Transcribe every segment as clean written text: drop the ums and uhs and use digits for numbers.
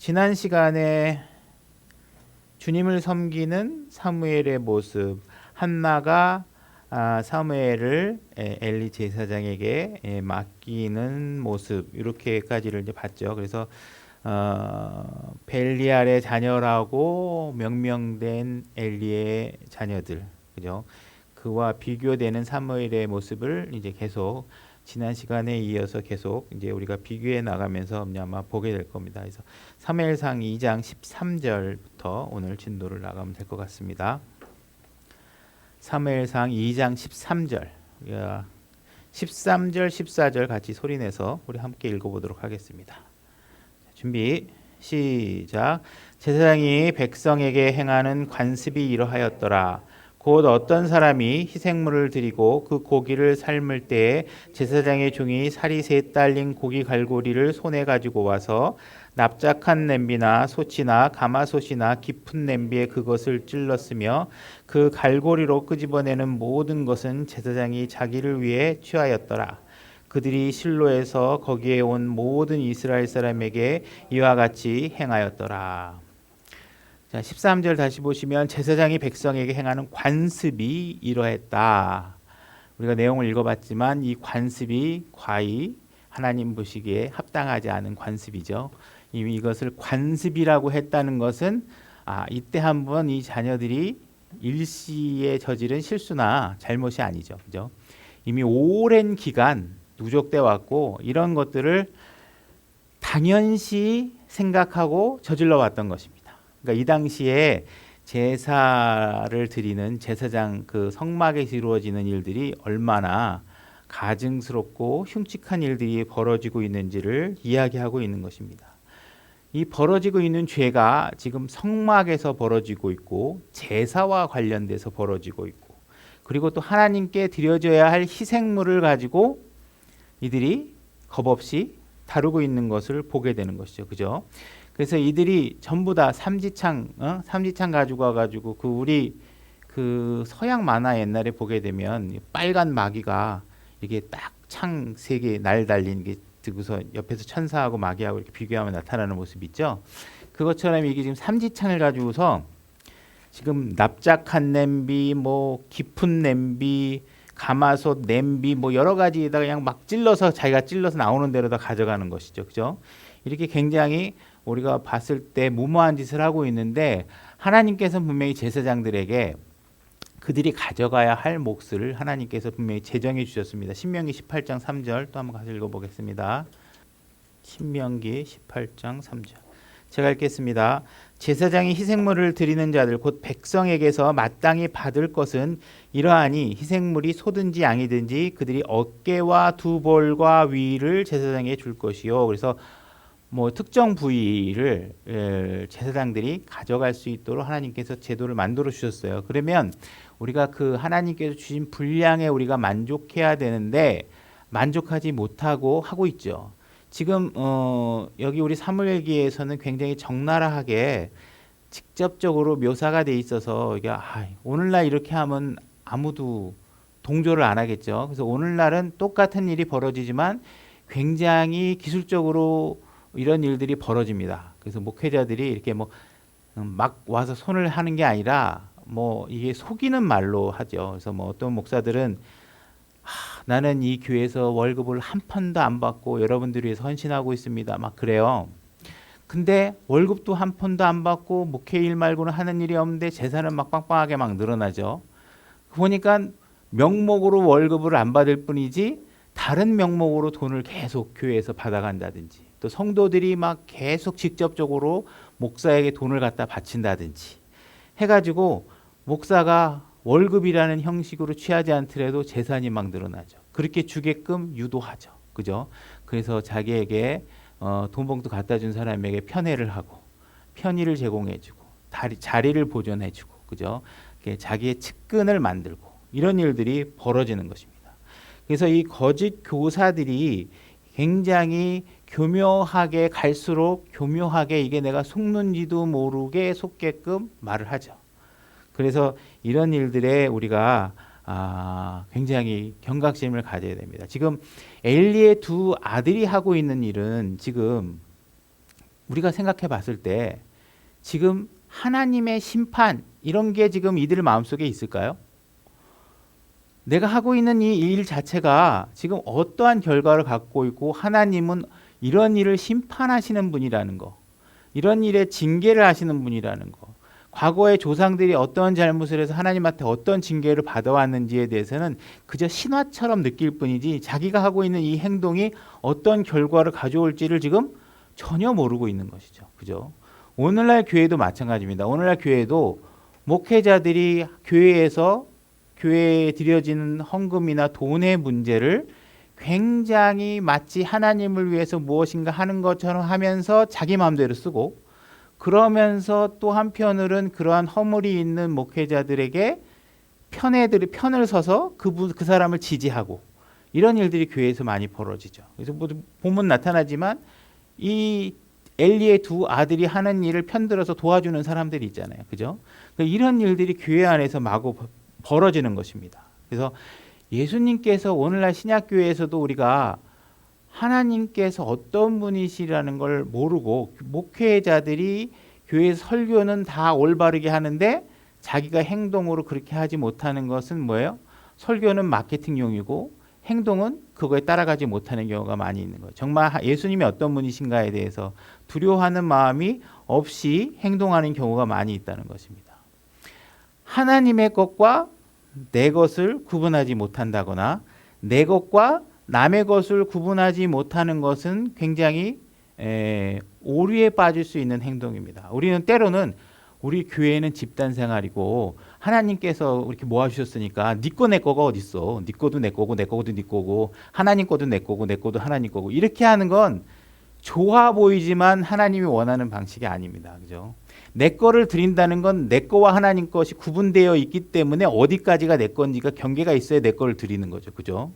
지난 시간에 주님을 섬기는 사무엘의 모습, 한나가 사무엘을 엘리 제사장에게 맡기는 모습, 이렇게까지를 이제 봤죠. 그래서 벨리알의 자녀라고 명명된 엘리의 자녀들, 그죠? 그와 비교되는 사무엘의 모습을 이제 계속 지난 시간에 이어서 계속 이제 우리가 비교해 나가면서 아마 보게 될 겁니다. 그래서 사무엘상 2장 13절부터 오늘 진도를 나가면 될 것 같습니다. 사무엘상 2장 13절, 13절, 14절 같이 소리내서 우리 함께 읽어보도록 하겠습니다. 준비, 시작. 제사장이 백성에게 행하는 관습이 이러하였더라. 곧 어떤 사람이 희생물을 드리고 그 고기를 삶을 때에 제사장의 종이 살이 셋 달린 고기 갈고리를 손에 가지고 와서 납작한 냄비나 솥이나 가마솥이나 깊은 냄비에 그것을 찔렀으며 그 갈고리로 끄집어내는 모든 것은 제사장이 자기를 위해 취하였더라. 그들이 실로에서 거기에 온 모든 이스라엘 사람에게 이와 같이 행하였더라. 자, 13절 다시 보시면 제사장이 백성에게 행하는 관습이 이러했다. 우리가 내용을 읽어봤지만 이 관습이 과히 하나님 보시기에 합당하지 않은 관습이죠. 이미 이것을 관습이라고 했다는 것은 이때 한번 이 자녀들이 일시에 저지른 실수나 잘못이 아니죠. 그죠? 이미 오랜 기간 누적돼 왔고 이런 것들을 당연시 생각하고 저질러 왔던 것입니다. 그러니까 이 당시에 제사를 드리는 제사장 그 성막에서 이루어지는 일들이 얼마나 가증스럽고 흉측한 일들이 벌어지고 있는지를 이야기하고 있는 것입니다. 이 벌어지고 있는 죄가 지금 성막에서 벌어지고 있고 제사와 관련돼서 벌어지고 있고 그리고 또 하나님께 드려져야 할 희생물을 가지고 이들이 겁없이 다루고 있는 것을 보게 되는 것이죠. 그죠? 그래서 이들이 전부 다 삼지창 가지고 와가지고 우리 서양 만화 옛날에 보게 되면 빨간 마귀가 이게 딱 창 세 개 날 달린 게 들고서 옆에서 천사하고 마귀하고 이렇게 비교하면 나타나는 모습 있죠. 그것처럼 이게 지금 삼지창을 가지고서 지금 납작한 냄비, 뭐 깊은 냄비, 가마솥, 냄비, 뭐 여러 가지에다가 그냥 막 찔러서 자기가 찔러서 나오는 대로 다 가져가는 것이죠. 그죠? 이렇게 굉장히 우리가 봤을 때 무모한 짓을 하고 있는데 하나님께서 분명히 제사장들에게 그들이 가져가야 할 몫을 하나님께서 분명히 제정해 주셨습니다. 신명기 18장 3절 또 한번 같이 읽어보겠습니다. 신명기 18장 3절 제가 읽겠습니다. 제사장이 희생물을 드리는 자들 곧 백성에게서 마땅히 받을 것은 이러하니 희생물이 소든지 양이든지 그들이 어깨와 두 볼과 위를 제사장에게 줄 것이요. 그래서 뭐 특정 부위를 제사장들이 가져갈 수 있도록 하나님께서 제도를 만들어 주셨어요. 그러면 우리가 그 하나님께서 주신 분량에 우리가 만족해야 되는데 만족하지 못하고 하고 있죠. 지금 여기 우리 사무엘기에서는 굉장히 적나라하게 직접적으로 묘사가 돼 있어서 이게 오늘날 이렇게 하면 아무도 동조를 안 하겠죠. 그래서 오늘날은 똑같은 일이 벌어지지만 굉장히 기술적으로 이런 일들이 벌어집니다. 그래서 목회자들이 이렇게 막 와서 손을 하는 게 아니라 이게 속이는 말로 하죠. 그래서 어떤 목사들은 나는 이 교회에서 월급을 한 푼도 안 받고 여러분들을 위해서 헌신하고 있습니다. 막 그래요. 근데 월급도 한 푼도 안 받고 목회 일 말고는 하는 일이 없는데 재산은 막 빵빵하게 막 늘어나죠. 보니까 명목으로 월급을 안 받을 뿐이지 다른 명목으로 돈을 계속 교회에서 받아간다든지 또 성도들이 막 계속 직접적으로 목사에게 돈을 갖다 바친다든지 해가지고 목사가 월급이라는 형식으로 취하지 않더라도 재산이 막 늘어나죠. 그렇게 주게끔 유도하죠. 그죠? 그래서 자기에게 돈봉투 갖다 준 사람에게 편애를 하고 편의를 제공해주고 자리를 보존해주고 그죠? 자기의 측근을 만들고 이런 일들이 벌어지는 것입니다. 그래서 이 거짓 교사들이 굉장히 교묘하게 갈수록 교묘하게 이게 내가 속는지도 모르게 속게끔 말을 하죠. 그래서 이런 일들에 우리가 굉장히 경각심을 가져야 됩니다. 지금 엘리의 두 아들이 하고 있는 일은 지금 우리가 생각해 봤을 때 지금 하나님의 심판 이런 게 지금 이들 마음속에 있을까요? 내가 하고 있는 이 일 자체가 지금 어떠한 결과를 갖고 있고 하나님은 이런 일을 심판하시는 분이라는 거, 이런 일에 징계를 하시는 분이라는 거, 과거의 조상들이 어떤 잘못을 해서 하나님한테 어떤 징계를 받아왔는지에 대해서는 그저 신화처럼 느낄 뿐이지 자기가 하고 있는 이 행동이 어떤 결과를 가져올지를 지금 전혀 모르고 있는 것이죠. 그죠? 오늘날 교회도 마찬가지입니다. 오늘날 교회도 목회자들이 교회에 드려지는 헌금이나 돈의 문제를 굉장히 마치 하나님을 위해서 무엇인가 하는 것처럼 하면서 자기 마음대로 쓰고, 그러면서 또 한편으로는 그러한 허물이 있는 목회자들에게 편을 서서 그 사람을 지지하고, 이런 일들이 교회에서 많이 벌어지죠. 그래서 보면 나타나지만 이 엘리의 두 아들이 하는 일을 편들어서 도와주는 사람들이 있잖아요. 그죠? 이런 일들이 교회 안에서 마구 벌어지는 것입니다. 그래서 예수님께서 오늘날 신약교회에서도 우리가 하나님께서 어떤 분이시라는 걸 모르고 목회자들이 교회 설교는 다 올바르게 하는데 자기가 행동으로 그렇게 하지 못하는 것은 뭐예요? 설교는 마케팅용이고 행동은 그거에 따라가지 못하는 경우가 많이 있는 거예요. 정말 예수님이 어떤 분이신가에 대해서 두려워하는 마음이 없이 행동하는 경우가 많이 있다는 것입니다. 하나님의 것과 내 것을 구분하지 못한다거나 내 것과 남의 것을 구분하지 못하는 것은 굉장히 오류에 빠질 수 있는 행동입니다. 우리는 때로는 우리 교회는 집단 생활이고 하나님께서 이렇게 모아주셨으니까 네 거 내 거가 어딨어. 네 거도 내 거고 내 거도 네 거고 하나님 거도 내 거고 내 거도 하나님 거고, 이렇게 하는 건 좋아 보이지만 하나님이 원하는 방식이 아닙니다. 그죠? 내 거를 드린다는 건 내 거와 하나님 것이 구분되어 있기 때문에 어디까지가 내 건지가 경계가 있어야 내 거를 드리는 거죠. 그죠?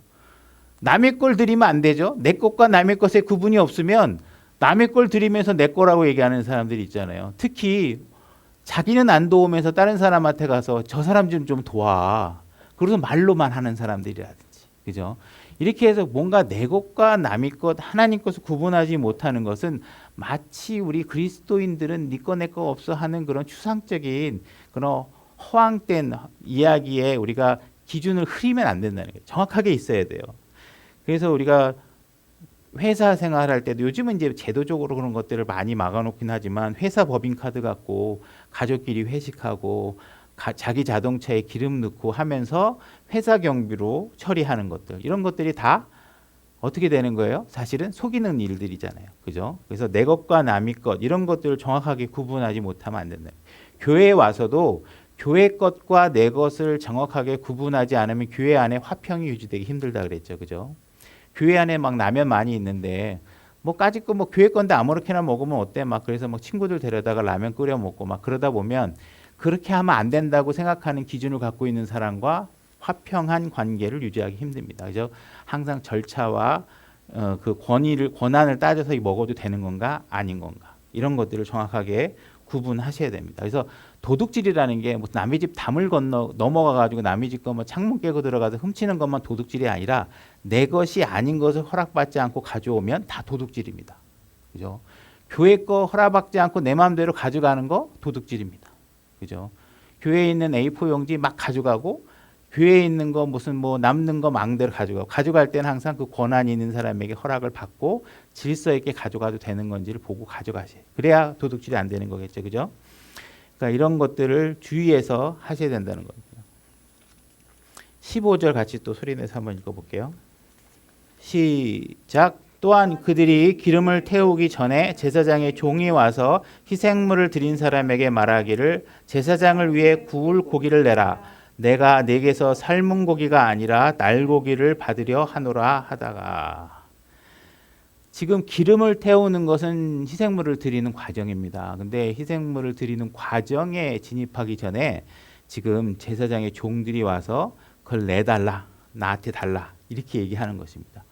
남의 걸 드리면 안 되죠. 내 것과 남의 것에 구분이 없으면 남의 걸 드리면서 내 거라고 얘기하는 사람들이 있잖아요. 특히 자기는 안 도우면서 다른 사람한테 가서 저 사람 좀 도와. 그래서 말로만 하는 사람들이라든지. 그죠? 이렇게 해서 뭔가 내 것과 남의 것, 하나님 것을 구분하지 못하는 것은 마치 우리 그리스도인들은 네 거 내 거 없어 하는 그런 추상적인 그런 허황된 이야기에 우리가 기준을 흐리면 안 된다는 거예요. 정확하게 있어야 돼요. 그래서 우리가 회사 생활할 때도 요즘은 이제 제도적으로 그런 것들을 많이 막아놓긴 하지만 회사 법인카드 갖고 가족끼리 회식하고 자기 자동차에 기름 넣고 하면서 회사 경비로 처리하는 것들, 이런 것들이 다 어떻게 되는 거예요? 사실은 속이는 일들이잖아요. 그죠? 그래서 내 것과 남의 것 이런 것들을 정확하게 구분하지 못하면 안 된다. 교회에 와서도 교회 것과 내 것을 정확하게 구분하지 않으면 교회 안에 화평이 유지되기 힘들다 그랬죠. 그죠? 교회 안에 막 라면 많이 있는데 뭐 까짓 거 뭐 교회 건데 아무렇게나 먹으면 어때? 막 그래서 막 친구들 데려다가 라면 끓여 먹고 막 그러다 보면 그렇게 하면 안 된다고 생각하는 기준을 갖고 있는 사람과 화평한 관계를 유지하기 힘듭니다. 그래서 항상 절차와 그 권한을 따져서 먹어도 되는 건가 아닌 건가 이런 것들을 정확하게 구분하셔야 됩니다. 그래서 도둑질이라는 게 뭐 남의 집 담을 넘어가 가지고 남의 집 거 뭐 창문 깨고 들어가서 훔치는 것만 도둑질이 아니라 내 것이 아닌 것을 허락받지 않고 가져오면 다 도둑질입니다. 그죠? 교회 거 허락받지 않고 내 마음대로 가져가는 거 도둑질입니다. 그죠? 교회에 있는 A4 용지 막 가져가고 교회에 있는 거 무슨 뭐 남는 거 망대로 가져갈 때는 항상 그 권한이 있는 사람에게 허락을 받고 질서 있게 가져가도 되는 건지를 보고 가져가세요. 그래야 도둑질이 안 되는 거겠죠. 그죠? 그러니까 이런 것들을 주의해서 하셔야 된다는 겁니다. 15절 같이 또 소리내서 한번 읽어볼게요. 시작. 또한 그들이 기름을 태우기 전에 제사장의 종이 와서 희생물을 드린 사람에게 말하기를 제사장을 위해 구울 고기를 내라. 내가 내게서 삶은 고기가 아니라 날고기를 받으려 하노라 하다가, 지금 기름을 태우는 것은 희생물을 드리는 과정입니다. 근데 희생물을 드리는 과정에 진입하기 전에 지금 제사장의 종들이 와서 그걸 내달라, 나한테 달라 이렇게 얘기하는 것입니다.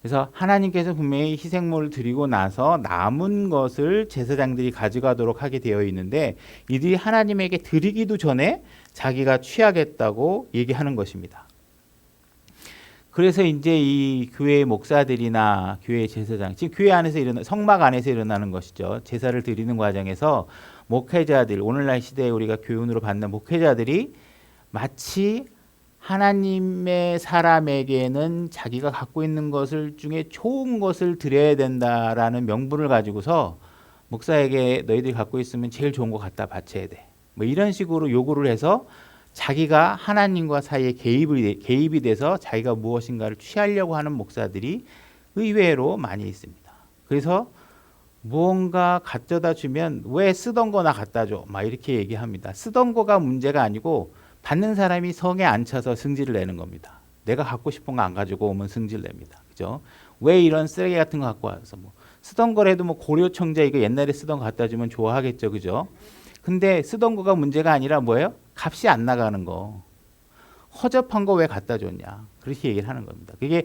그래서 하나님께서 분명히 희생물을 드리고 나서 남은 것을 제사장들이 가져가도록 하게 되어 있는데 이들이 하나님에게 드리기도 전에 자기가 취하겠다고 얘기하는 것입니다. 그래서 이제 이 교회 목사들이나 교회 제사장, 지금 교회 안에서 성막 안에서 일어나는 것이죠. 제사를 드리는 과정에서 목회자들, 오늘날 시대에 우리가 교훈으로 받는 목회자들이 마치 하나님의 사람에게는 자기가 갖고 있는 것을 중에 좋은 것을 드려야 된다라는 명분을 가지고서 목사에게 너희들이 갖고 있으면 제일 좋은 거 갖다 바쳐야 돼. 뭐 이런 식으로 요구를 해서 자기가 하나님과 사이에 개입이 돼서 자기가 무엇인가를 취하려고 하는 목사들이 의외로 많이 있습니다. 그래서 무언가 갖다 주면 왜 쓰던 거나 갖다 줘? 막 이렇게 얘기합니다. 쓰던 거가 문제가 아니고 받는 사람이 성에 안 차서 승질을 내는 겁니다. 내가 갖고 싶은 거 안 가지고 오면 승질 냅니다. 그죠? 왜 이런 쓰레기 같은 거 갖고 와서 뭐 쓰던 거라도 뭐 고려청자 이거 옛날에 쓰던 거 갖다 주면 좋아하겠죠. 그죠? 근데 쓰던 거가 문제가 아니라 뭐예요? 값이 안 나가는 거. 허접한 거 왜 갖다 줬냐. 그렇게 얘기를 하는 겁니다. 그게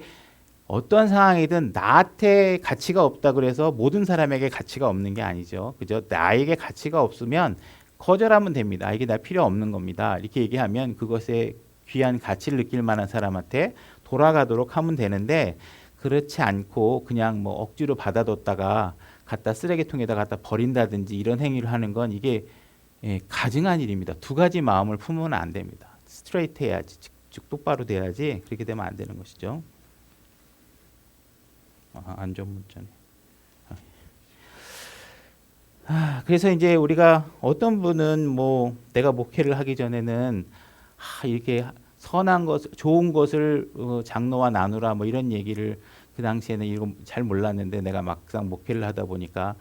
어떤 상황이든 나한테 가치가 없다 그래서 모든 사람에게 가치가 없는 게 아니죠. 그죠? 나에게 가치가 없으면 거절하면 됩니다. 이게 나 필요 없는 겁니다. 이렇게 얘기하면 그것에 귀한 가치를 느낄 만한 사람한테 돌아가도록 하면 되는데 그렇지 않고 그냥 뭐 억지로 받아뒀다가 갖다 쓰레기통에다 갖다 버린다든지 이런 행위를 하는 건 이게 가증한 일입니다. 두 가지 마음을 품으면 안 됩니다. 스트레이트 해야지, 즉 똑바로 돼야지. 그렇게 되면 안 되는 것이죠. 안 좋은 문자네. 그래서 이제 우리가 어떤 분은 뭐 내가 목회를 하기 전에는 이렇게 선한 것, 좋은 것을 장로와 나누라 뭐 이런 얘기를 그 당시에는 이거 잘 몰랐는데 내가 막상 목회를 하다 보니까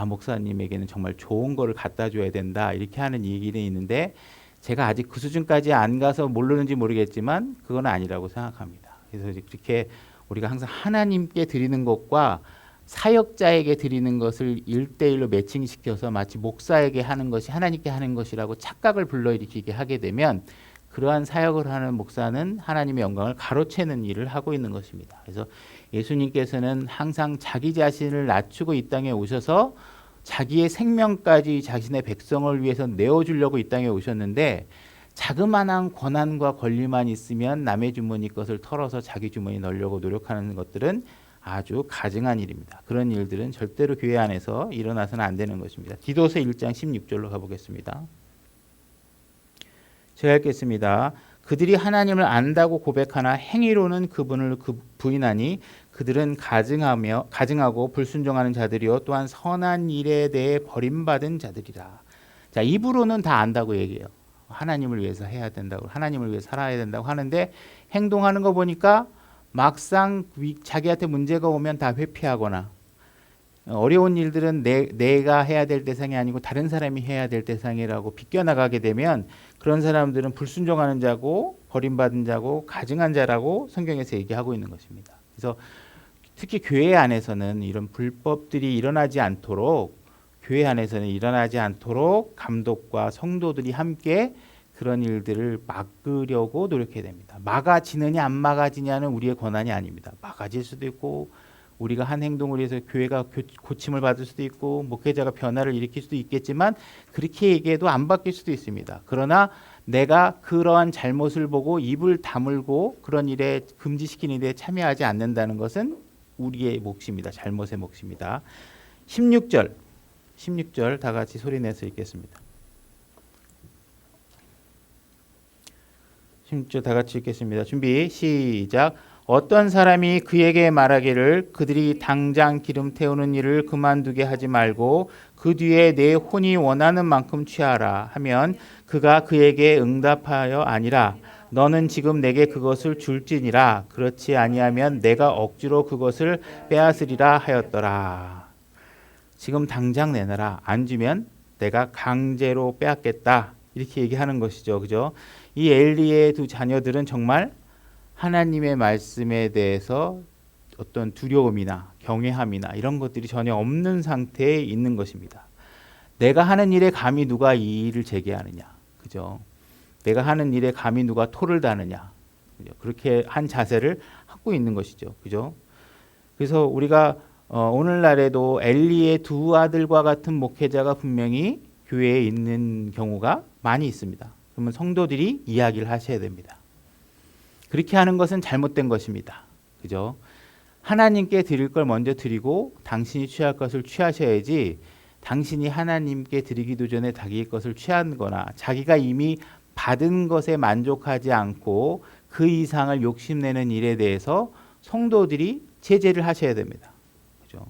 목사님에게는 정말 좋은 거를 갖다 줘야 된다 이렇게 하는 얘기는 있는데 제가 아직 그 수준까지 안 가서 모르는지 모르겠지만 그건 아니라고 생각합니다. 그래서 그렇게 우리가 항상 하나님께 드리는 것과 사역자에게 드리는 것을 1대1로 매칭시켜서 마치 목사에게 하는 것이 하나님께 하는 것이라고 착각을 불러일으키게 하게 되면 그러한 사역을 하는 목사는 하나님의 영광을 가로채는 일을 하고 있는 것입니다. 그래서 예수님께서는 항상 자기 자신을 낮추고 이 땅에 오셔서 자기의 생명까지 자신의 백성을 위해서 내어주려고 이 땅에 오셨는데 자그마한 권한과 권리만 있으면 남의 주머니 것을 털어서 자기 주머니 넣으려고 노력하는 것들은 아주 가증한 일입니다. 그런 일들은 절대로 교회 안에서 일어나서는 안 되는 것입니다. 디도서 1장 16절로 가보겠습니다. 제가 읽겠습니다. 그들이 하나님을 안다고 고백하나 행위로는 그분을 부인하니 그들은 가증하고 불순종하는 자들이요 또한 선한 일에 대해 버림받은 자들이라. 자, 입으로는 다 안다고 얘기해요. 하나님을 위해서 해야 된다고, 하나님을 위해 살아야 된다고 하는데 행동하는 거 보니까 막상 자기한테 문제가 오면 다 회피하거나 어려운 일들은 내가 해야 될 대상이 아니고 다른 사람이 해야 될 대상이라고 비껴나가게 되면 그런 사람들은 불순종하는 자고 버림받은 자고 가증한 자라고 성경에서 얘기하고 있는 것입니다. 그래서 특히 교회 안에서는 이런 불법들이 일어나지 않도록 감독과 성도들이 함께 그런 일들을 막으려고 노력해야 됩니다. 막아지느냐 안 막아지냐는 우리의 권한이 아닙니다. 막아질 수도 있고 우리가 한 행동을 해서 교회가 고침을 받을 수도 있고 목회자가 변화를 일으킬 수도 있겠지만 그렇게 얘기해도 안 바뀔 수도 있습니다. 그러나 내가 그러한 잘못을 보고 입을 다물고 그런 일에 금지시키는 일에 참여하지 않는다는 것은 우리의 몫입니다. 잘못의 몫입니다. 16절 다 같이 소리내서 읽겠습니다. 16절 다 같이 읽겠습니다. 준비 시작. 어떤 사람이 그에게 말하기를 그들이 당장 기름 태우는 일을 그만두게 하지 말고 그 뒤에 내 혼이 원하는 만큼 취하라 하면 그가 그에게 응답하여 아니라 너는 지금 내게 그것을 줄지니라 그렇지 아니하면 내가 억지로 그것을 빼앗으리라 하였더라. 지금 당장 내놔라. 안 주면 내가 강제로 빼앗겠다. 이렇게 얘기하는 것이죠. 그죠? 이 엘리의 두 자녀들은 정말 하나님의 말씀에 대해서 어떤 두려움이나 경외함이나 이런 것들이 전혀 없는 상태에 있는 것입니다. 내가 하는 일에 감히 누가 이 일을 제기하느냐. 그죠? 내가 하는 일에 감히 누가 토를 다느냐. 그죠? 그렇게 한 자세를 갖고 있는 것이죠. 그죠? 그래서 우리가 오늘날에도 엘리의 두 아들과 같은 목회자가 분명히 교회에 있는 경우가 많이 있습니다. 그러면 성도들이 이야기를 하셔야 됩니다. 그렇게 하는 것은 잘못된 것입니다. 그죠? 하나님께 드릴 걸 먼저 드리고 당신이 취할 것을 취하셔야지, 당신이 하나님께 드리기도 전에 자기 것을 취하거나 자기가 이미 받은 것에 만족하지 않고 그 이상을 욕심내는 일에 대해서 성도들이 제재를 하셔야 됩니다. 그죠?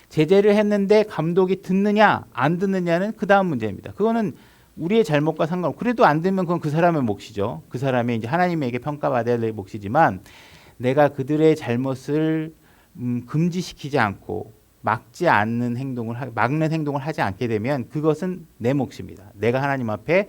제재를 했는데 감독이 듣느냐 안 듣느냐는 그 다음 문제입니다. 그거는 우리의 잘못과 상관없고, 그래도 안 되면 그건 그 사람의 몫이죠. 그 사람이 이제 하나님에게 평가받아야 될 몫이지만, 내가 그들의 잘못을 금지시키지 않고 막지 않는 막는 행동을 하지 않게 되면 그것은 내 몫입니다. 내가 하나님 앞에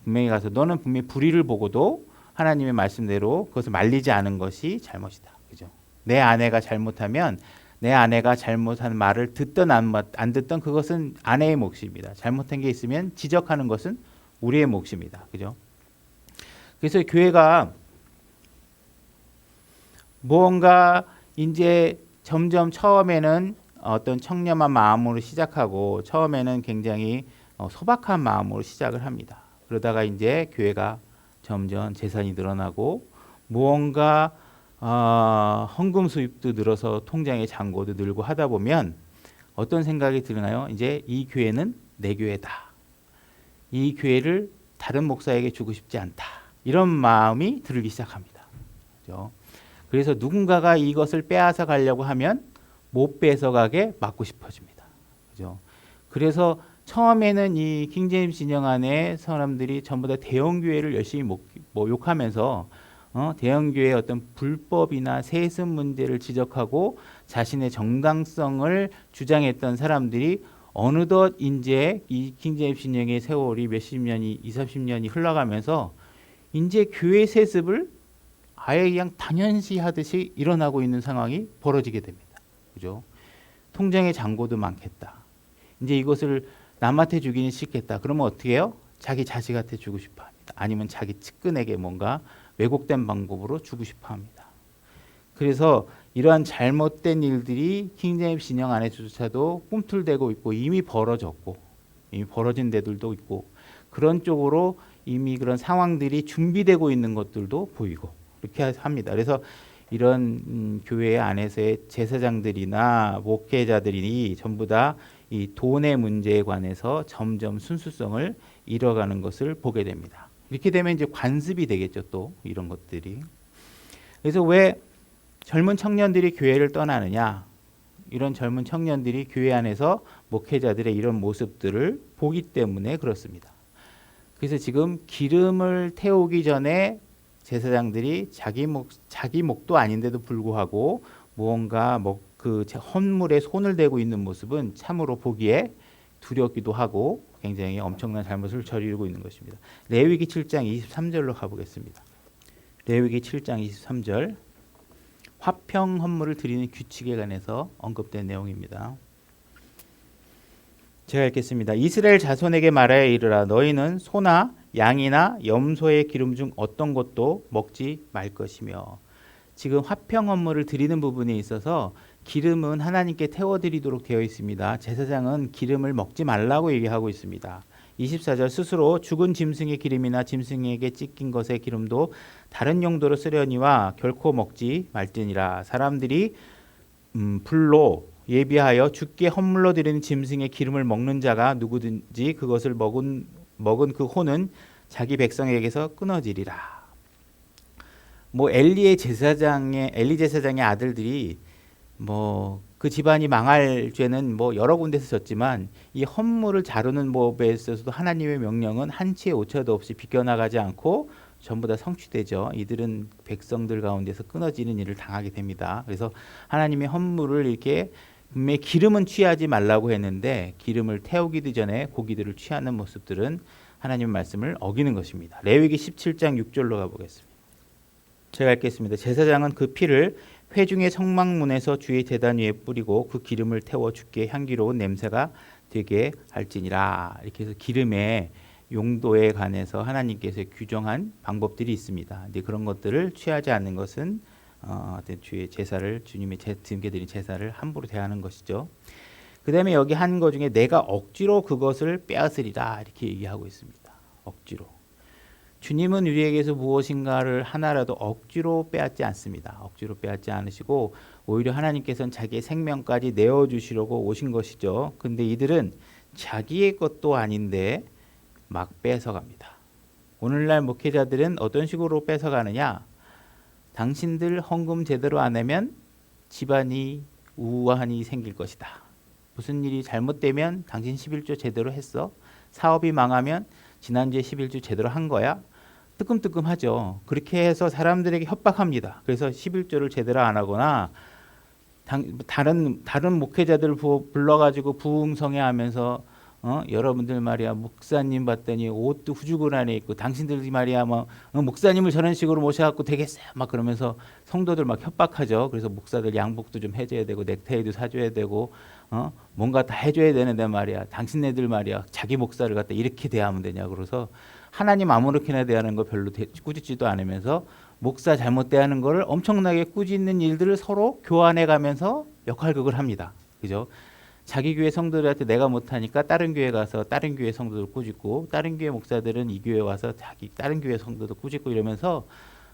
분명히 가서 너는 분명히 불의를 보고도 하나님의 말씀대로 그것을 말리지 않은 것이 잘못이다. 그죠? 내 아내가 잘못하면 내 아내가 잘못한 말을 듣든 안 듣든 그것은 아내의 몫입니다. 잘못한 게 있으면 지적하는 것은 우리의 몫입니다. 그죠? 그래서 교회가 무언가 이제 점점 처음에는 어떤 청렴한 마음으로 시작하고 처음에는 굉장히 소박한 마음으로 시작을 합니다. 그러다가 이제 교회가 점점 재산이 늘어나고 무언가 헌금 수입도 늘어서 통장의 잔고도 늘고 하다 보면 어떤 생각이 드나요? 이제 이 교회는 내 교회다. 이 교회를 다른 목사에게 주고 싶지 않다. 이런 마음이 들기 시작합니다. 그렇죠? 그래서 누군가가 이것을 빼앗아 가려고 하면 못 뺏어가게 막고 싶어집니다. 그죠? 그래서 처음에는 이 킹제임스 진영 안에 사람들이 전부 다 대형교회를 열심히 욕하면서 대형교회의 어떤 불법이나 세습 문제를 지적하고 자신의 정당성을 주장했던 사람들이 어느덧 이제 이 킹제임스 진영의 세월이 몇십 년이 20-30년이 흘러가면서 이제 교회 세습을 아예 그냥 당연시 하듯이 일어나고 있는 상황이 벌어지게 됩니다. 그죠? 통장의 잔고도 많겠다. 이제 이것을 남한테 주기는 싫겠다. 그러면 어떻게 해요? 자기 자식한테 주고 싶어 합니다. 아니면 자기 측근에게 뭔가 왜곡된 방법으로 주고 싶어 합니다. 그래서 이러한 잘못된 일들이 킹제임스 진영 안에조차도 꿈틀대고 있고 이미 벌어졌고 이미 벌어진 데들도 있고 그런 쪽으로 이미 그런 상황들이 준비되고 있는 것들도 보이고 그렇게 합니다. 그래서 이런 교회 안에서의 제사장들이나 목회자들이 전부 다 이 돈의 문제에 관해서 점점 순수성을 잃어가는 것을 보게 됩니다. 이렇게 되면 이제 관습이 되겠죠. 또 이런 것들이. 그래서 왜 젊은 청년들이 교회를 떠나느냐? 이런 젊은 청년들이 교회 안에서 목회자들의 이런 모습들을 보기 때문에 그렇습니다. 그래서 지금 기름을 태우기 전에 제사장들이 자기 목도 아닌데도 불구하고 무언가 그 헌물에 손을 대고 있는 모습은 참으로 보기에 두렵기도 하고 굉장히 엄청난 잘못을 저지르고 있는 것입니다. 레위기 7장 23절로 가보겠습니다. 레위기 7장 23절 화평 헌물을 드리는 규칙에 관해서 언급된 내용입니다. 제가 읽겠습니다. 이스라엘 자손에게 말하여 이르라. 너희는 소나 양이나 염소의 기름 중 어떤 것도 먹지 말 것이며. 지금 화평 헌물을 드리는 부분에 있어서 기름은 하나님께 태워드리도록 되어 있습니다. 제사장은 기름을 먹지 말라고 얘기하고 있습니다. 24절 스스로 죽은 짐승의 기름이나 짐승에게 찢긴 것의 기름도 다른 용도로 쓰려니와 결코 먹지 말지니라. 사람들이 불로 예비하여 주께 헌물로 드리는 짐승의 기름을 먹는 자가 누구든지 그것을 먹은 그 혼은 자기 백성에게서 끊어지리라. 엘리 제사장의 아들들이 그 집안이 망할 죄는 여러 군데서 졌지만 이 헌물을 다루는 법에 있어서도 하나님의 명령은 한치의 오차도 없이 비껴나가지 않고 전부 다 성취되죠. 이들은 백성들 가운데서 끊어지는 일을 당하게 됩니다. 그래서 하나님의 헌물을 이렇게 분명히 기름은 취하지 말라고 했는데 기름을 태우기도 전에 고기들을 취하는 모습들은 하나님의 말씀을 어기는 것입니다. 레위기 17장 6절로 가보겠습니다. 제가 읽겠습니다. 제사장은 그 피를 회중의 성막문에서 주의 제단 위에 뿌리고 그 기름을 태워 주께 향기로운 냄새가 되게 할지니라. 이렇게 해서 기름의 용도에 관해서 하나님께서 규정한 방법들이 있습니다. 근데 그런 것들을 취하지 않는 것은 주의 제사를 주님의 드림께 드린 제사를 함부로 대하는 것이죠. 그 다음에 여기 한 것 중에 내가 억지로 그것을 빼앗으리라 이렇게 얘기하고 있습니다. 억지로. 주님은 우리에게서 무엇인가를 하나라도 억지로 빼앗지 않습니다. 억지로 빼앗지 않으시고 오히려 하나님께서는 자기의 생명까지 내어주시려고 오신 것이죠. 근데 이들은 자기의 것도 아닌데 막 뺏어갑니다. 오늘날 목회자들은 어떤 식으로 뺏어가느냐? 당신들 헌금 제대로 안 하면 집안이 우환이 생길 것이다. 무슨 일이 잘못되면 당신 11조 제대로 했어? 사업이 망하면 지난주에 11조 제대로 한 거야? 뜨끔뜨끔하죠. 그렇게 해서 사람들에게 협박합니다. 그래서 11조를 제대로 안 하거나 다른 목회자들 불러가지고 부흥성회하면서 여러분들 말이야 목사님 봤더니 옷도 후죽을 안에 입고 당신들 말이야 뭐 목사님을 저런 식으로 모셔갖고 되겠어요 막 그러면서 성도들 막 협박하죠. 그래서 목사들 양복도 좀 해줘야 되고 넥타이도 사줘야 되고 뭔가 다 해줘야 되는데 말이야 당신네들 말이야 자기 목사를 갖다 이렇게 대하면 되냐 그래서 하나님 아무렇게나 대하는 거 별로 꾸짖지도 않으면서 목사 잘못 대하는 거를 엄청나게 꾸짖는 일들을 서로 교환해 가면서 역할극을 합니다. 그죠? 자기 교회 성도들한테 내가 못하니까 다른 교회 가서 다른 교회 성도들 꾸짖고 다른 교회 목사들은 이 교회 와서 자기 다른 교회 성도들 꾸짖고 이러면서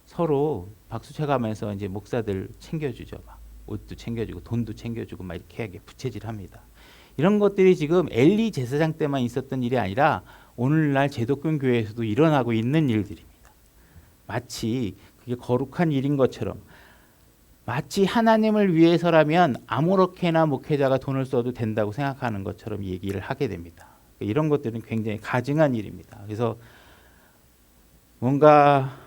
서로 박수 쳐가면서 이제 목사들 챙겨주죠. 막 옷도 챙겨주고 돈도 챙겨주고 막 이렇게 하게 부채질합니다. 이런 것들이 지금 엘리 제사장 때만 있었던 일이 아니라 오늘날 제독교 교회에서도 일어나고 있는 일들입니다. 마치 그게 거룩한 일인 것처럼 마치 하나님을 위해서라면 아무렇게나 목회자가 돈을 써도 된다고 생각하는 것처럼 얘기를 하게 됩니다. 이런 것들은 굉장히 가증한 일입니다. 그래서 뭔가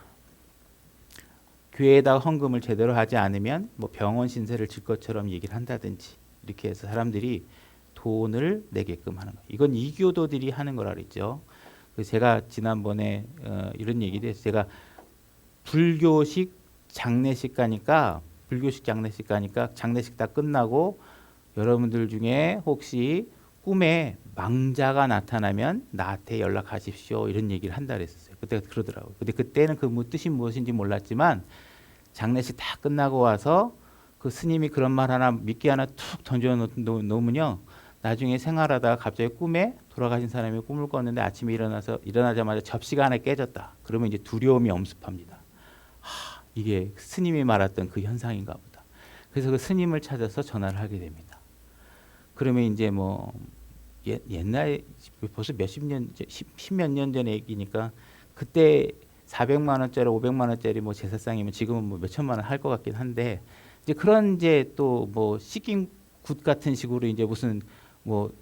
교회에다가 헌금을 제대로 하지 않으면 뭐 병원 신세를 질 것처럼 얘기를 한다든지 이렇게 해서 사람들이 돈을 내게끔 하는 거예요. 이건 이교도들이 하는 거라 그랬죠. 제가 지난번에 이런 얘기를 했어요. 제가 불교식 장례식 가니까 장례식 다 끝나고 여러분들 중에 혹시 꿈에 망자가 나타나면 나한테 연락하십시오 이런 얘기를 한다 그랬었어요. 그때 그러더라고요. 근데 그때는 그 뜻이 무엇인지 몰랐지만 장례식 다 끝나고 와서 그 스님이 그런 말 하나 미끼 하나 툭 던져 놓으면요 나중에 생활하다가 갑자기 꿈에 돌아가신 사람이 꿈을 꿨는데 아침에 일어나자마자 접시가 하나 깨졌다. 그러면 이제 두려움이 엄습합니다. 이게 스님이 말했던 그 현상인가 보다. 그래서 그 스님을 찾아서 전화를 하게 됩니다. 그러면 이제 뭐 옛날에 벌써 십몇 년 전의 얘기니까 그때 400만 원짜리 500만 원짜리 뭐 제사상이면 지금은 뭐 몇천만 원 할 것 같긴 한데 이제 그런 이제 또 뭐 시긴 굿 같은 식으로 이제 무슨 뭐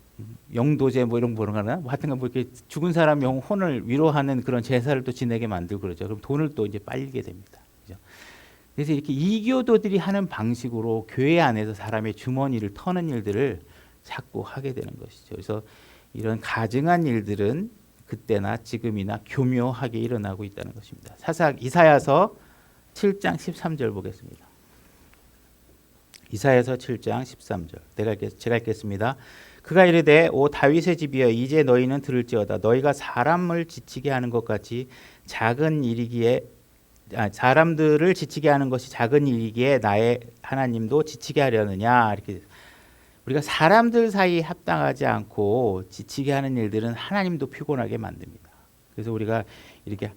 영도제 뭐 이런 거 하나 뭐 하여튼간 뭐 이렇게 죽은 사람 영혼을 위로하는 그런 제사를 또 지내게 만들고 그러죠. 그럼 돈을 또 이제 빨게 됩니다. 그죠? 그래서 이렇게 이교도들이 하는 방식으로 교회 안에서 사람의 주머니를 터는 일들을 자꾸 하게 되는 것이죠. 그래서 이런 가증한 일들은 그때나 지금이나 교묘하게 일어나고 있다는 것입니다. 이사야서 7장 13절 보겠습니다. 이사야서 7장 13절 제가 읽겠습니다. 그가 이르되 오 다윗의 집이여 이제 너희는 들을지어다 너희가 사람을 지치게 하는 것 같이 사람들을 지치게 하는 것이 작은 일이기에 나의 하나님도 지치게 하려느냐 이렇게 우리가 사람들 사이에 합당하지 않고 지치게 하는 일들은 하나님도 피곤하게 만듭니다. 그래서 우리가 이렇게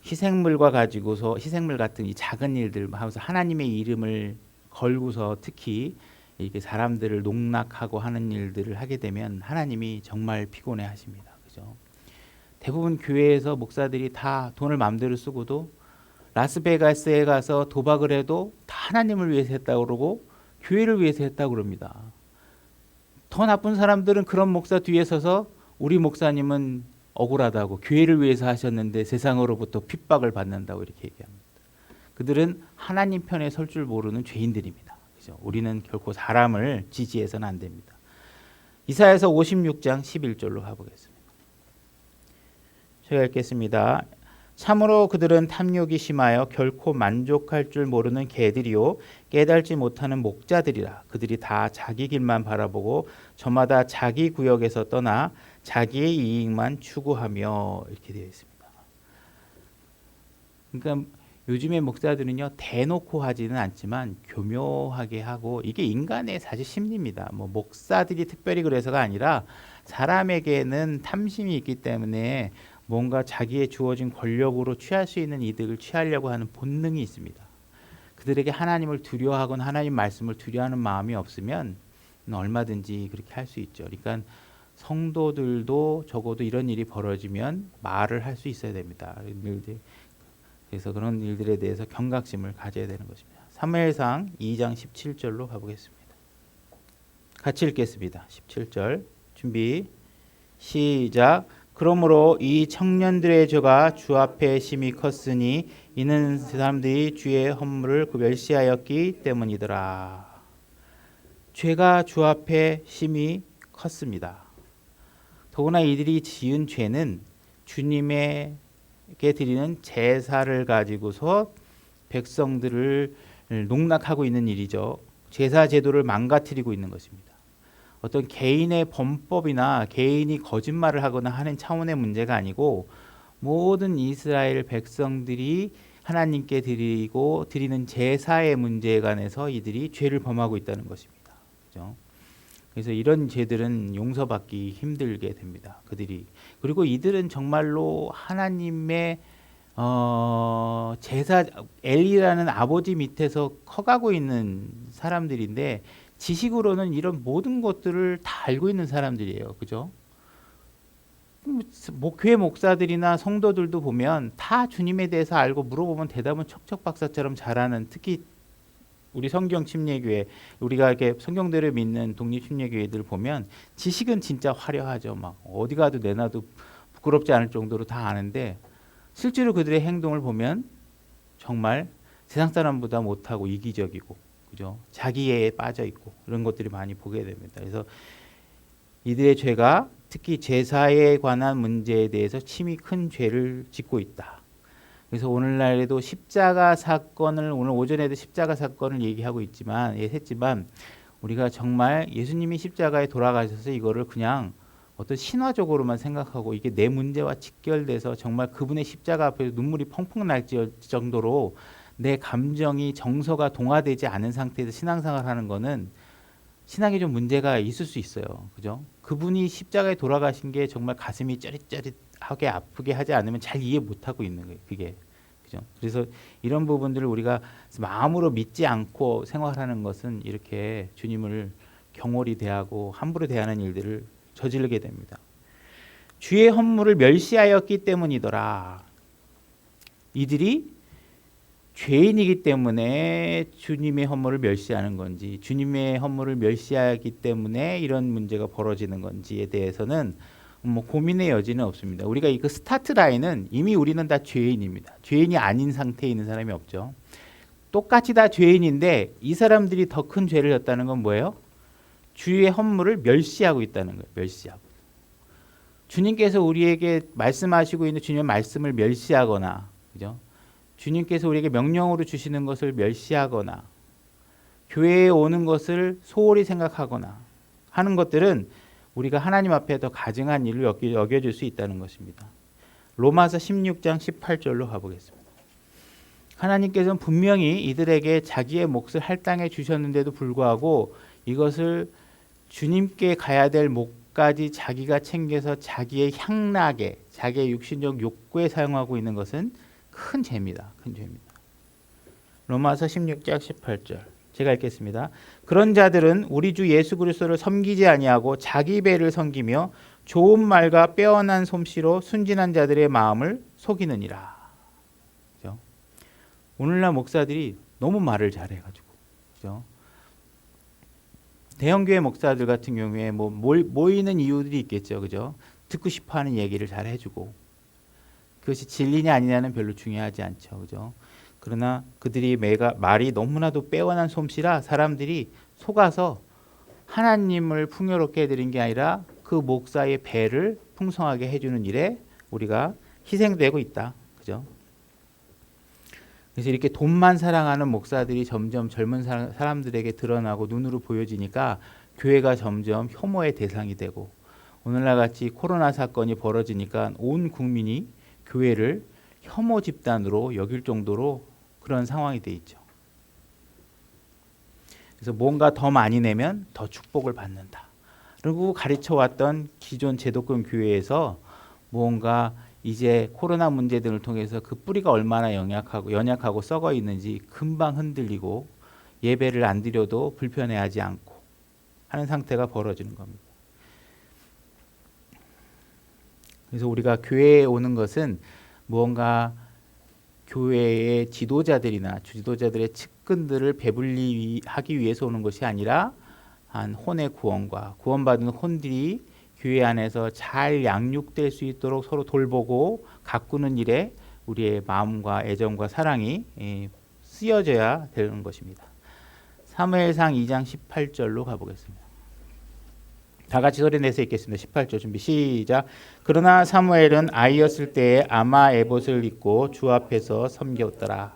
희생물 같은 이 작은 일들 하면서 하나님의 이름을 걸고서 특히 이렇게 사람들을 농락하고 하는 일들을 하게 되면 하나님이 정말 피곤해 하십니다. 그죠? 대부분 교회에서 목사들이 다 돈을 마음대로 쓰고도 라스베가스에 가서 도박을 해도 다 하나님을 위해서 했다고 그러고 교회를 위해서 했다고 그럽니다. 더 나쁜 사람들은 그런 목사 뒤에 서서 우리 목사님은 억울하다고 교회를 위해서 하셨는데 세상으로부터 핍박을 받는다고 이렇게 얘기합니다. 그들은 하나님 편에 설 줄 모르는 죄인들입니다. 그죠? 우리는 결코 사람을 지지해서는 안 됩니다. 이사야서 56장 11절로 가보겠습니다. 제가 읽겠습니다. 참으로 그들은 탐욕이 심하여 결코 만족할 줄 모르는 개들이요 깨달지 못하는 목자들이라. 그들이 다 자기 길만 바라보고 저마다 자기 구역에서 떠나 자기의 이익만 추구하며 이렇게 되어 있습니다. 그러니까 요즘의 목사들은요 대놓고 하지는 않지만 교묘하게 하고 이게 인간의 사실 심리입니다. 뭐 목사들이 특별히 그래서가 아니라 사람에게는 탐심이 있기 때문에 뭔가 자기의 주어진 권력으로 취할 수 있는 이득을 취하려고 하는 본능이 있습니다. 그들에게 하나님을 두려워하거나 하나님 말씀을 두려워하는 마음이 없으면 얼마든지 그렇게 할 수 있죠. 그러니까 성도들도 적어도 이런 일이 벌어지면 말을 할 수 있어야 됩니다. 그래서 그런 일들에 대해서 경각심을 가져야 되는 것입니다. 사무엘상 2장 17절로 가보겠습니다. 같이 읽겠습니다. 17절 준비 시작. 그러므로 이 청년들의 죄가 주 앞에 심히 컸으니 이는 사람들이 주의 헌물을 멸시하였기 때문이더라. 죄가 주 앞에 심히 컸습니다. 더구나 이들이 지은 죄는 주님에게 드리는 제사를 가지고서 백성들을 농락하고 있는 일이죠. 제사 제도를 망가뜨리고 있는 것입니다. 어떤 개인의 범법이나 개인이 거짓말을 하거나 하는 차원의 문제가 아니고 모든 이스라엘 백성들이 하나님께 드리는 제사의 문제에 관해서 이들이 죄를 범하고 있다는 것입니다. 그렇죠? 그래서 이런 죄들은 용서받기 힘들게 됩니다. 그리고 이들은 정말로 하나님의 제사 엘리라는 아버지 밑에서 커가고 있는 사람들인데 지식으로는 이런 모든 것들을 다 알고 있는 사람들이에요. 그죠? 교회 목사들이나 성도들도 보면 다 주님에 대해서 알고 물어보면 대답은 척척박사처럼 잘하는, 특히 우리 성경 침례교회, 우리가 이렇게 성경대로 믿는 독립 침례교회들 보면 지식은 진짜 화려하죠. 막 어디 가도 내놔도 부끄럽지 않을 정도로 다 아는데 실제로 그들의 행동을 보면 정말 세상 사람보다 못하고 이기적이고, 그죠? 자기애에 빠져 있고 이런 것들이 많이 보게 됩니다. 그래서 이들의 죄가 특히 제사에 관한 문제에 대해서 심히 큰 죄를 짓고 있다. 그래서 오늘날에도 십자가 사건을, 오늘 오전에도 십자가 사건을 얘기하고 했지만 우리가 정말 예수님이 십자가에 돌아가셔서 이거를 그냥 어떤 신화적으로만 생각하고 이게 내 문제와 직결돼서 정말 그분의 십자가 앞에서 눈물이 펑펑 날 정도로 내 감정이 정서가 동화되지 않은 상태에서 신앙생활 하는 거는 신앙에 좀 문제가 있을 수 있어요. 그죠? 그분이 십자가에 돌아가신 게 정말 가슴이 쩌릿쩌릿하게 아프게 하지 않으면 잘 이해 못하고 있는 거예요. 그게. 그죠? 그래서 이런 부분들을 우리가 마음으로 믿지 않고 생활하는 것은 이렇게 주님을 경홀히 대하고 함부로 대하는 일들을 저지르게 됩니다. 주의 헌물을 멸시하였기 때문이더라. 이들이 죄인이기 때문에 주님의 헌물을 멸시하는 건지, 주님의 헌물을 멸시하기 때문에 이런 문제가 벌어지는 건지에 대해서는 고민의 여지는 없습니다. 우리가 이 스타트 라인은 이미 우리는 다 죄인입니다. 죄인이 아닌 상태에 있는 사람이 없죠. 똑같이 다 죄인인데 이 사람들이 더 큰 죄를 졌다는 건 뭐예요? 주의 헌물을 멸시하고 있다는 거예요. 멸시하고. 주님께서 우리에게 말씀하시고 있는 주님의 말씀을 멸시하거나, 그죠? 주님께서 우리에게 명령으로 주시는 것을 멸시하거나, 교회에 오는 것을 소홀히 생각하거나 하는 것들은 우리가 하나님 앞에 더 가증한 일을 여겨줄 수 있다는 것입니다. 로마서 16장 18절로 가보겠습니다. 하나님께서는 분명히 이들에게 자기의 몫을 할당해 주셨는데도 불구하고 이것을 주님께 가야 될 목까지 자기가 챙겨서 자기의 향락에, 자기의 육신적 욕구에 사용하고 있는 것은 큰 죄입니다. 큰 죄입니다. 로마서 16장 18절 제가 읽겠습니다. 그런 자들은 우리 주 예수 그리스도를 섬기지 아니하고 자기 배를 섬기며 좋은 말과 빼어난 솜씨로 순진한 자들의 마음을 속이느니라. 그죠? 오늘날 목사들이 너무 말을 잘해가지고, 그죠? 대형교회 목사들 같은 경우에 모이는 이유들이 있겠죠, 그죠? 듣고 싶어하는 얘기를 잘 해주고, 그것이 진리냐 아니냐는 별로 중요하지 않죠, 그죠? 그러나 그들이 말이 너무나도 빼어난 솜씨라 사람들이 속아서 하나님을 풍요롭게 해드린 게 아니라 그 목사의 배를 풍성하게 해주는 일에 우리가 희생되고 있다, 그죠? 그래서 이렇게 돈만 사랑하는 목사들이 점점 젊은 사람들에게 드러나고 눈으로 보여지니까 교회가 점점 혐오의 대상이 되고, 오늘날 같이 코로나 사건이 벌어지니까 온 국민이 교회를 혐오 집단으로 여길 정도로 그런 상황이 돼 있죠. 그래서 뭔가 더 많이 내면 더 축복을 받는다. 그리고 가르쳐 왔던 기존 제도권 교회에서 뭔가 이제 코로나 문제 등을 통해서 그 뿌리가 얼마나 연약하고 썩어 있는지 금방 흔들리고 예배를 안 드려도 불편해하지 않고 하는 상태가 벌어지는 겁니다. 그래서 우리가 교회에 오는 것은 무언가 교회의 지도자들이나 주지도자들의 측근들을 배불리하기 위해서 오는 것이 아니라 한 혼의 구원과 구원받은 혼들이 교회 안에서 잘 양육될 수 있도록 서로 돌보고 가꾸는 일에 우리의 마음과 애정과 사랑이 쓰여져야 되는 것입니다. 사무엘상 2장 18절로 가보겠습니다. 다 같이 소리 내서 읽겠습니다. 18절 준비 시작. 그러나 사무엘은 아이였을 때에 아마 에봇을 입고 주 앞에서 섬겼더라.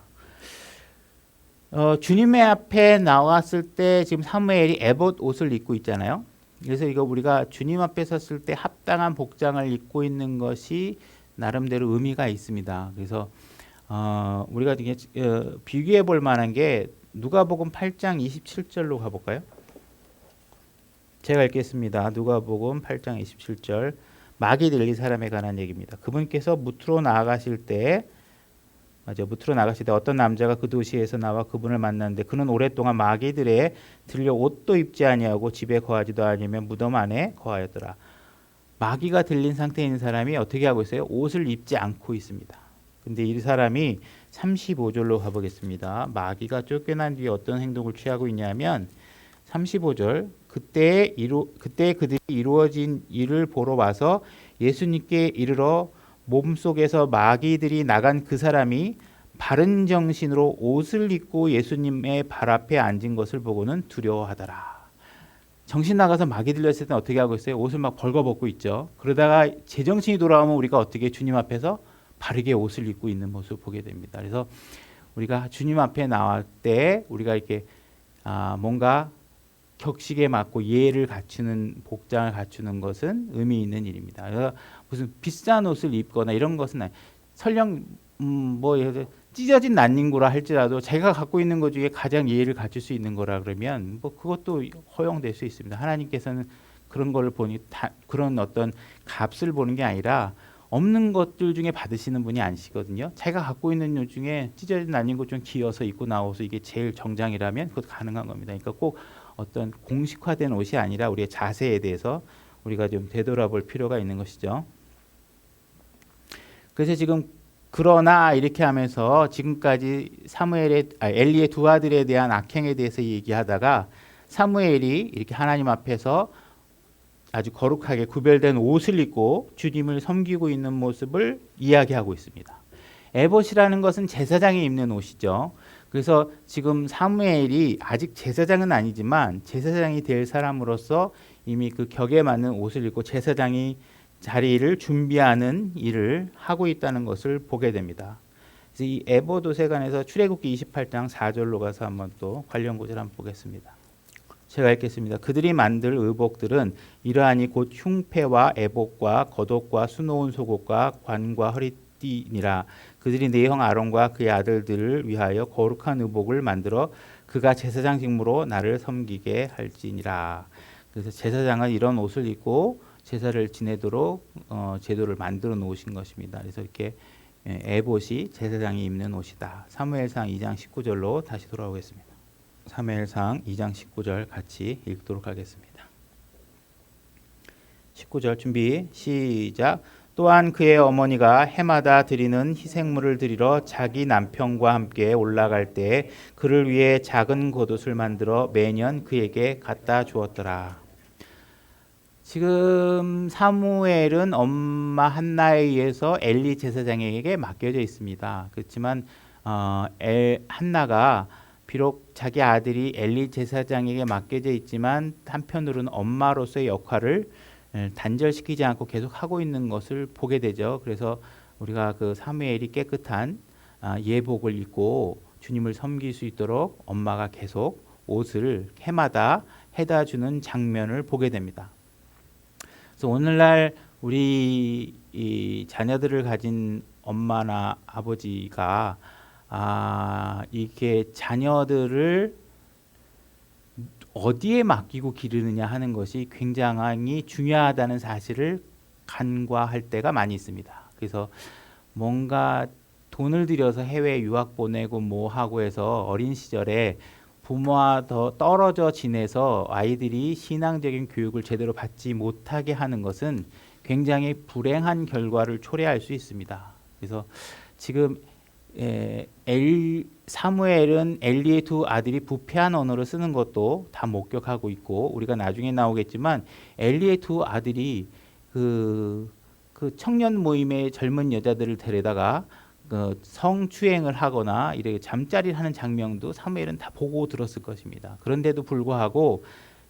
주님의 앞에 나왔을 때 지금 사무엘이 에봇 옷을 입고 있잖아요. 그래서 이거 우리가 주님 앞에 섰을 때 합당한 복장을 입고 있는 것이 나름대로 의미가 있습니다. 그래서 우리가 되게 비교해 볼 만한 게 누가복음 8장 27절로 가볼까요? 제가 읽겠습니다. 누가복음 8장 27절. 마귀 들린 사람에 관한 얘기입니다. 그분께서 무트로 나아가실 때 어떤 남자가 그 도시에서 나와 그분을 만났는데 그는 오랫동안 마귀들에 들려 옷도 입지 아니하고 집에 거하지도 아니하며 무덤 안에 거하였더라. 마귀가 들린 상태에 있는 사람이 어떻게 하고 있어요? 옷을 입지 않고 있습니다. 근데 이 사람이 35절로 가보겠습니다. 마귀가 쫓겨난 뒤에 어떤 행동을 취하고 있냐면 35절. 그때 그들이 이루어진 일을 보러 와서 예수님께 이르러 몸속에서 마귀들이 나간 그 사람이 바른 정신으로 옷을 입고 예수님의 발 앞에 앉은 것을 보고는 두려워하더라. 정신 나가서 마귀 들렸을 때 어떻게 하고 있어요? 옷을 막 벌거벗고 있죠. 그러다가 제정신이 돌아오면 우리가 어떻게 주님 앞에서 바르게 옷을 입고 있는 모습을 보게 됩니다. 그래서 우리가 주님 앞에 나올 때 우리가 이렇게 뭔가 격식에 맞고 예를 갖추는 복장을 갖추는 것은 의미 있는 일입니다. 그래서 무슨 비싼 옷을 입거나 이런 것은 설령 뭐 찢어진 난닝구라 할지라도 제가 갖고 있는 것 중에 가장 예의를 갖출 수 있는 거라 그러면 뭐 그것도 허용될 수 있습니다. 하나님께서는 그런 거를 보니 그런 어떤 값을 보는 게 아니라 없는 것들 중에 받으시는 분이 아니시거든요. 제가 갖고 있는 것 중에 찢어진 난닝구 좀 기어서 입고 나와서 이게 제일 정장이라면 그것도 가능한 겁니다. 그러니까 꼭 어떤 공식화된 옷이 아니라 우리의 자세에 대해서 우리가 좀 되돌아볼 필요가 있는 것이죠. 그래서 지금 그러나 이렇게 하면서 지금까지 엘리의 두 아들에 대한 악행에 대해서 얘기하다가 사무엘이 이렇게 하나님 앞에서 아주 거룩하게 구별된 옷을 입고 주님을 섬기고 있는 모습을 이야기하고 있습니다. 에봇이라는 것은 제사장이 입는 옷이죠. 그래서 지금 사무엘이 아직 제사장은 아니지만 제사장이 될 사람으로서 이미 그 격에 맞는 옷을 입고 제사장이 자리를 준비하는 일을 하고 있다는 것을 보게 됩니다. 그래서 이 에봇 옷에 관해서 출애굽기 28장 4절로 가서 한번 또 관련 구절 한번 보겠습니다. 제가 읽겠습니다. 그들이 만들 의복들은 이러하니 곧 흉패와 에봇과 겉옷과 수놓은 속옷과 관과 허리띠니라. 그들이 네 형 아론과 그의 아들들을 위하여 거룩한 의복을 만들어 그가 제사장 직무로 나를 섬기게 할지니라. 그래서 제사장은 이런 옷을 입고 제사를 지내도록 제도를 만들어 놓으신 것입니다. 그래서 이렇게 에봇이 제사장이 입는 옷이다. 사무엘상 2장 19절로 다시 돌아오겠습니다. 사무엘상 2장 19절 같이 읽도록 하겠습니다. 19절 준비 시작. 또한 그의 어머니가 해마다 드리는 희생물을 드리러 자기 남편과 함께 올라갈 때 그를 위해 작은 겉옷을 만들어 매년 그에게 갖다 주었더라. 지금 사무엘은 엄마 한나에 의해서 엘리 제사장에게 맡겨져 있습니다. 그렇지만 한나가 비록 자기 아들이 엘리 제사장에게 맡겨져 있지만 한편으로는 엄마로서의 역할을 단절시키지 않고 계속 하고 있는 것을 보게 되죠. 그래서 우리가 그 사무엘이 깨끗한 예복을 입고 주님을 섬길 수 있도록 엄마가 계속 옷을 해마다 해다 주는 장면을 보게 됩니다. 그래서 오늘날 우리 이 자녀들을 가진 엄마나 아버지가 이렇게 자녀들을 어디에 맡기고 기르느냐 하는 것이 굉장히 중요하다는 사실을 간과할 때가 많이 있습니다. 그래서 뭔가 돈을 들여서 해외 유학 보내고 뭐 하고 해서 어린 시절에 부모와 더 떨어져 지내서 아이들이 신앙적인 교육을 제대로 받지 못하게 하는 것은 굉장히 불행한 결과를 초래할 수 있습니다. 그래서 지금 사무엘은 엘리의 두 아들이 부패한 언어를 쓰는 것도 다 목격하고 있고, 우리가 나중에 나오겠지만 엘리의 두 아들이 그 청년 모임의 젊은 여자들을 데려다가 성추행을 하거나 이렇게 잠자리를 하는 장면도 사무엘은 다 보고 들었을 것입니다. 그런데도 불구하고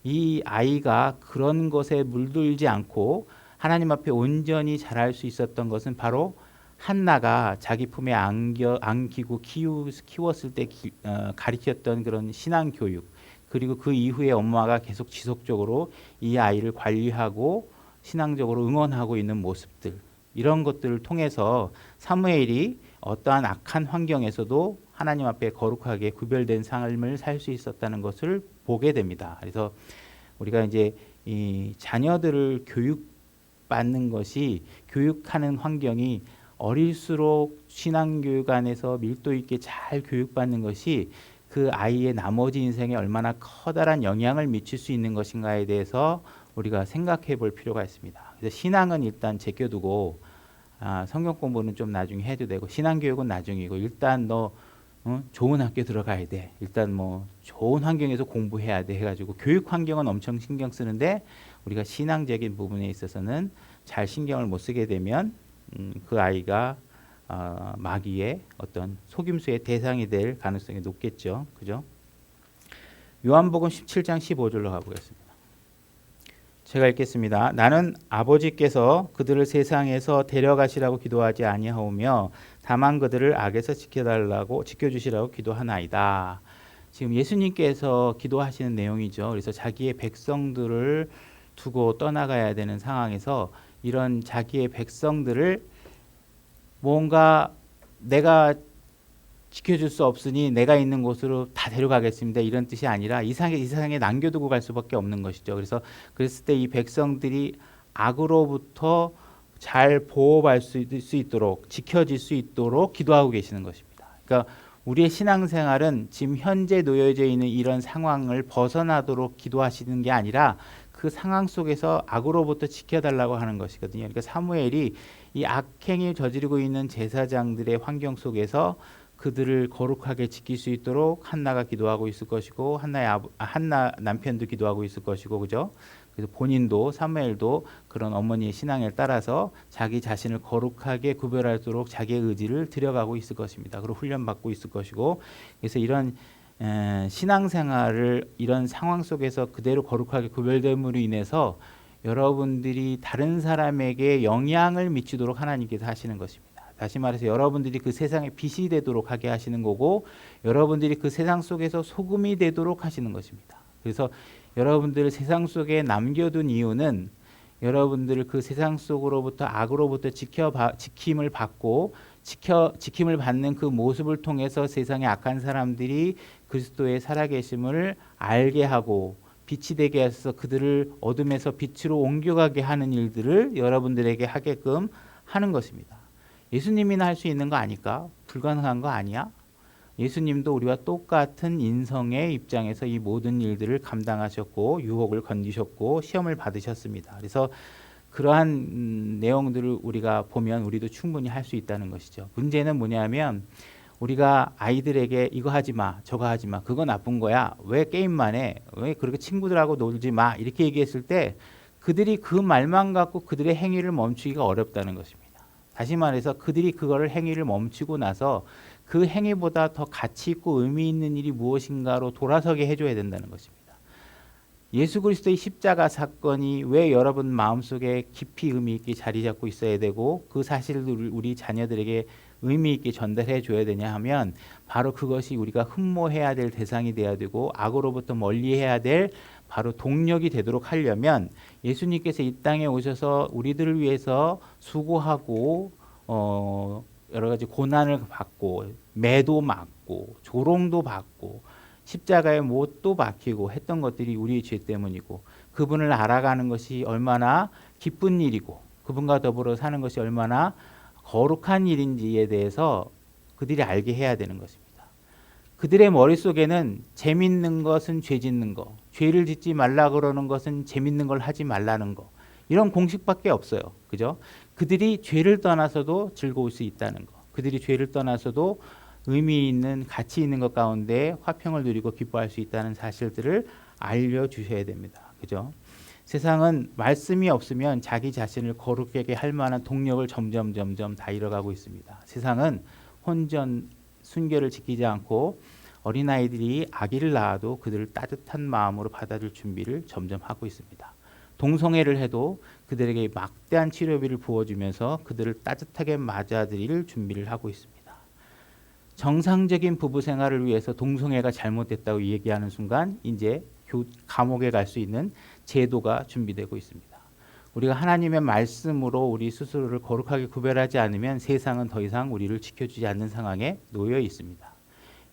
이 아이가 그런 것에 물들지 않고 하나님 앞에 온전히 자랄 수 있었던 것은 바로 한나가 자기 품에 안기고 키웠을 때 가르쳤던 그런 신앙 교육, 그리고 그 이후에 엄마가 계속 지속적으로 이 아이를 관리하고 신앙적으로 응원하고 있는 모습들, 이런 것들을 통해서 사무엘이 어떠한 악한 환경에서도 하나님 앞에 거룩하게 구별된 삶을 살 수 있었다는 것을 보게 됩니다. 그래서 우리가 이제 이 자녀들을 교육받는 것이, 교육하는 환경이 어릴수록 신앙교육 안에서 밀도 있게 잘 교육받는 것이 그 아이의 나머지 인생에 얼마나 커다란 영향을 미칠 수 있는 것인가에 대해서 우리가 생각해 볼 필요가 있습니다. 그래서 신앙은 일단 제껴두고 성경 공부는 좀 나중에 해도 되고 신앙교육은 나중이고, 일단 너 좋은 학교 들어가야 돼, 일단 뭐 좋은 환경에서 공부해야 돼 해가지고 교육 환경은 엄청 신경 쓰는데 우리가 신앙적인 부분에 있어서는 잘 신경을 못 쓰게 되면 그 아이가 마귀의 어떤 속임수의 대상이 될 가능성이 높겠죠. 그죠? 요한복음 17장 15절로 가보겠습니다. 제가 읽겠습니다. 나는 아버지께서 그들을 세상에서 데려가시라고 기도하지 아니하오며 다만 그들을 악에서 지켜주시라고 기도하나이다. 지금 예수님께서 기도하시는 내용이죠. 그래서 자기의 백성들을 두고 떠나가야 되는 상황에서 이런 자기의 백성들을 뭔가 내가 지켜줄 수 없으니 내가 있는 곳으로 다 데려가겠습니다, 이런 뜻이 아니라 이 세상에 남겨두고 갈 수밖에 없는 것이죠. 그래서 그랬을 때 이 백성들이 악으로부터 잘 보호받을 수 있도록, 지켜질 수 있도록 기도하고 계시는 것입니다. 그러니까 우리의 신앙생활은 지금 현재 놓여져 있는 이런 상황을 벗어나도록 기도하시는 게 아니라 그 상황 속에서 악으로부터 지켜달라고 하는 것이거든요. 그러니까 사무엘이 이 악행을 저지르고 있는 제사장들의 환경 속에서 그들을 거룩하게 지킬 수 있도록 한나가 기도하고 있을 것이고, 한나 남편도 기도하고 있을 것이고, 그죠? 그래서 본인도, 사무엘도 그런 어머니의 신앙에 따라서 자기 자신을 거룩하게 구별하도록 자기의 의지를 들여가고 있을 것입니다. 그리고 훈련받고 있을 것이고, 그래서 이런 신앙생활을 이런 상황 속에서 그대로 거룩하게 구별됨으로 인해서 여러분들이 다른 사람에게 영향을 미치도록 하나님께서 하시는 것입니다. 다시 말해서 여러분들이 그 세상에 빛이 되도록 하게 하시는 거고, 여러분들이 그 세상 속에서 소금이 되도록 하시는 것입니다. 그래서 여러분들을 세상 속에 남겨둔 이유는 여러분들을 그 세상 속으로부터 악으로부터 지킴을 받고 지킴을 받는 그 모습을 통해서 세상의 악한 사람들이 그리스도의 살아계심을 알게 하고 빛이 되게 해서 그들을 어둠에서 빛으로 옮겨가게 하는 일들을 여러분들에게 하게끔 하는 것입니다. 예수님이나 할 수 있는 거 아닐까? 불가능한 거 아니야? 예수님도 우리와 똑같은 인성의 입장에서 이 모든 일들을 감당하셨고 유혹을 건디셨고 시험을 받으셨습니다. 그래서 그러한 내용들을 우리가 보면 우리도 충분히 할 수 있다는 것이죠. 문제는 뭐냐면 우리가 아이들에게 이거 하지 마, 저거 하지 마, 그거 나쁜 거야, 왜 게임만 해, 왜 그렇게 친구들하고 놀지 마, 이렇게 얘기했을 때 그들이 그 말만 갖고 그들의 행위를 멈추기가 어렵다는 것입니다. 다시 말해서 그들이 그거를 행위를 멈추고 나서 그 행위보다 더 가치 있고 의미 있는 일이 무엇인가로 돌아서게 해줘야 된다는 것입니다. 예수 그리스도의 십자가 사건이 왜 여러분 마음속에 깊이 의미 있게 자리 잡고 있어야 되고 그 사실을 우리 자녀들에게 의미 있게 전달해 줘야 되냐 하면 바로 그것이 우리가 흠모해야 될 대상이 돼야 되고 악으로부터 멀리해야 될 바로 동력이 되도록 하려면 예수님께서 이 땅에 오셔서 우리들을 위해서 수고하고 여러 가지 고난을 받고 매도 맞고 조롱도 받고 십자가에 못도 박히고 했던 것들이 우리의 죄 때문이고, 그분을 알아가는 것이 얼마나 기쁜 일이고 그분과 더불어 사는 것이 얼마나 거룩한 일인지에 대해서 그들이 알게 해야 되는 것입니다. 그들의 머릿속에는 재밌는 것은 죄 짓는 거, 죄를 짓지 말라 그러는 것은 재밌는 걸 하지 말라는 거, 이런 공식밖에 없어요. 그죠? 그들이 죄를 떠나서도 즐거울 수 있다는 거, 그들이 죄를 떠나서도 의미 있는 가치 있는 것 가운데 화평을 누리고 기뻐할 수 있다는 사실들을 알려주셔야 됩니다. 그죠? 세상은 말씀이 없으면 자기 자신을 거룩하게 할 만한 동력을 점점 다 잃어가고 있습니다. 세상은 혼전, 순결을 지키지 않고 어린아이들이 아기를 낳아도 그들을 따뜻한 마음으로 받아줄 준비를 점점 하고 있습니다. 동성애를 해도 그들에게 막대한 치료비를 부어주면서 그들을 따뜻하게 맞아들일 준비를 하고 있습니다. 정상적인 부부 생활을 위해서 동성애가 잘못됐다고 얘기하는 순간 이제 감옥에 갈 수 있는 제도가 준비되고 있습니다. 우리가 하나님의 말씀으로 우리 스스로를 거룩하게 구별하지 않으면 세상은 더 이상 우리를 지켜주지 않는 상황에 놓여 있습니다.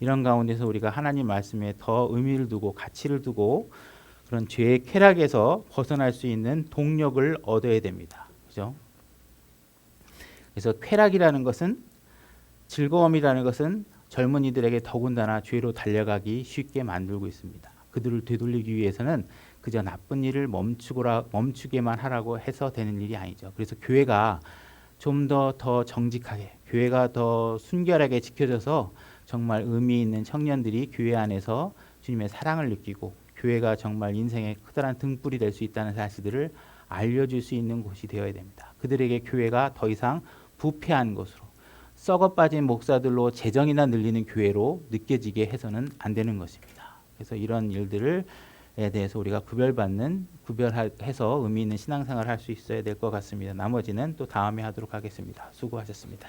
이런 가운데서 우리가 하나님 말씀에 더 의미를 두고 가치를 두고 그런 죄의 쾌락에서 벗어날 수 있는 동력을 얻어야 됩니다. 그죠? 그래서 쾌락이라는 것은, 즐거움이라는 것은 젊은이들에게 더군다나 죄로 달려가기 쉽게 만들고 있습니다. 그들을 되돌리기 위해서는 그저 나쁜 일을 멈추게만 하라고 해서 되는 일이 아니죠. 그래서 교회가 좀 더 정직하게, 교회가 더 순결하게 지켜져서 정말 의미 있는 청년들이 교회 안에서 주님의 사랑을 느끼고 교회가 정말 인생의 커다란 등불이 될 수 있다는 사실들을 알려줄 수 있는 곳이 되어야 됩니다. 그들에게 교회가 더 이상 부패한 곳으로, 썩어 빠진 목사들로 재정이나 늘리는 교회로 느껴지게 해서는 안 되는 것입니다. 그래서 이런 일들에 대해서 우리가 구별해서 의미 있는 신앙생활을 할 수 있어야 될 것 같습니다. 나머지는 또 다음에 하도록 하겠습니다. 수고하셨습니다.